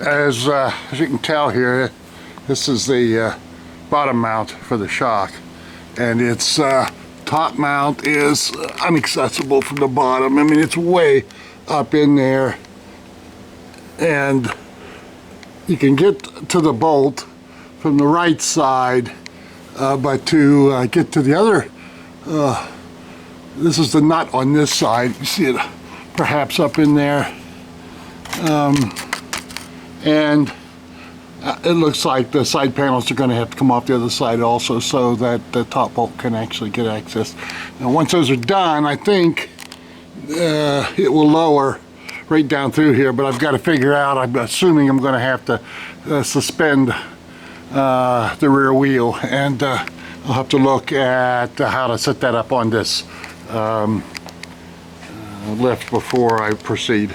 As you can tell here, this is the bottom mount for the shock, and its top mount is inaccessible from the bottom. I mean, it's way up in there, and you can get to the bolt from the right side, but to get to the other, this is the nut on this side. You see it perhaps up in there. And it looks like the side panels are going to have to come off the other side also, so that the top bolt can actually get access. Now once those are done, I think it will lower right down through here, but I've got to figure out, I'm assuming I'm going to have to suspend the rear wheel, and I'll have to look at how to set that up on this lift before I proceed.